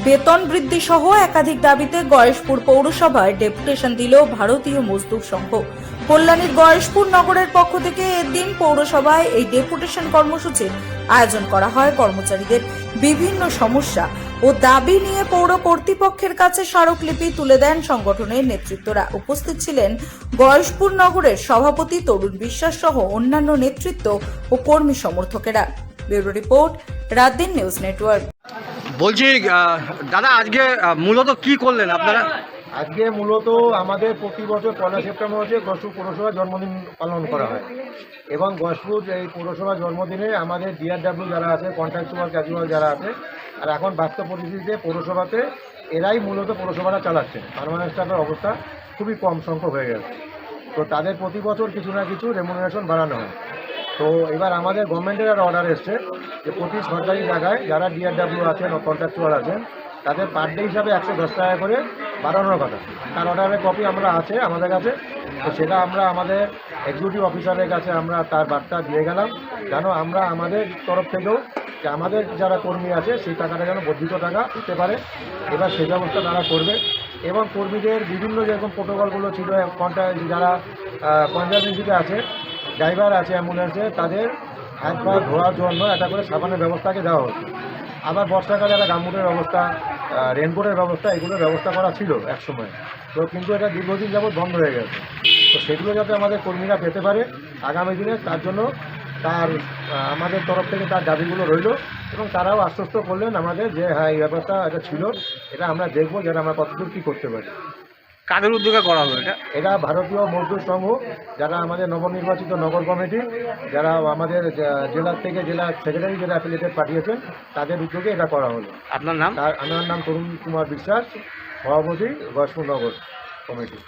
বেতন বৃদ্ধি সহ একাধিক দাবিতে গয়েশপুর পৌরসভায় ডেপুটেশন দিল ভারতীয় মজদুর সংঘ। কল্যাণীর গয়েশপুর নগরের পক্ষ থেকে এদিন পৌরসভায় এই ডেপুটেশন কর্মসূচির আয়োজন করা হয়। কর্মচারীদের বিভিন্ন সমস্যা ও দাবি নিয়ে পৌর কর্তৃপক্ষের কাছে স্মারকলিপি তুলে দেন সংগঠনের নেতৃত্বরা। উপস্থিত ছিলেন গয়েশপুর নগরের সভাপতি তরুণ বিশ্বাস সহ অন্যান্য নেতৃত্ব ও কর্মী সমর্থকেরা। Bureau report, রাতদিন news network. বলছি দাদা, আজকে মূলত কি করলেন আপনারা? আজকে মূলত আমাদের প্রতি বছর 1 সেপ্টেম্বর হচ্ছে গয়েশপুর পৌরসভার জন্মদিন পালন করা হয় এবং গয়েশপুর এই পৌরসভার জন্মদিনে আমাদের ডিআরডব্লিউ যারা আছে, কন্ট্রাকচুয়াল ক্যাজুয়াল যারা আছে, আর এখন বাস্তব পরিস্থিতিতে পৌরসভাতে এরাই মূলত পৌরসভাটা চালাচ্ছে। পার্মানেন্ট স্টাফের অবস্থা খুবই কম সংখ্যক হয়ে গেছে, তো তাদের প্রতি বছর কিছু না কিছু রেমুনারেশন বাড়ানো হয়। তো এবার আমাদের গভর্নমেন্টের একটা অর্ডার এসছে যে প্রতি সরকারি জায়গায় যারা ডিআরডব্লিউ আছেন ও কন্ট্রাকচুয়াল আছেন তাদের পার ডে হিসাবে 110 টাকা করে বাড়ানোর কথা। তার অর্ডারের কপি আমরা আছে আমাদের কাছে, তো সেটা আমরা আমাদের এক্সিকিউটিভ অফিসারের কাছে আমরা তার বার্তা দিয়ে গেলাম, যেন আমরা আমাদের তরফ থেকেও যে আমাদের যারা কর্মী আছে সেই টাকাটা যেন বর্ধিত টাকা দিতে পারে। এবার সেই ব্যবস্থা তারা করবে এবং কর্মীদের বিভিন্ন যেরকম প্রোটোকলগুলো ছিল, যারা কনজারভেন্সিতে আছে, ড্রাইভার আছে অ্যাম্বুলেন্সে, তাদের হাত পা ধোয়ার জন্য একটা করে সাবানের ব্যবস্থাকে দেওয়া হচ্ছে। আবার বর্ষাকালে একটা গামবুটের ব্যবস্থা, রেনকোটের ব্যবস্থা, এগুলোর ব্যবস্থা করা ছিল একসময়, তো কিন্তু এটা দীর্ঘদিন যাবৎ বন্ধ হয়ে গেছে। তো সেগুলো যাতে আমাদের কর্মীরা পেতে পারে আগামী দিনে, তার জন্য আমাদের তরফ থেকে তার দাবিগুলো রইল এবং তারাও আশ্বস্ত করলেন আমাদের যে হ্যাঁ এই ব্যবস্থা এটা ছিল, এটা আমরা দেখবো যেন আমরা কতদূর কী করতে পারি। কাদের উদ্যোগে করা হবে এটা? এটা ভারতীয় মজদুর সংঘ, যারা আমাদের নবনির্বাচিত নগর কমিটি, যারা আমাদের জেলার থেকে জেলা সেক্রেটারি যারা অ্যাফিলিয়েটেড পাঠিয়েছেন, তাদের উদ্যোগে এটা করা হলো। আপনার নাম? আমার নাম তরুণ কুমার বিশ্বাস, সভাপতি গয়েশপুর নগর কমিটি।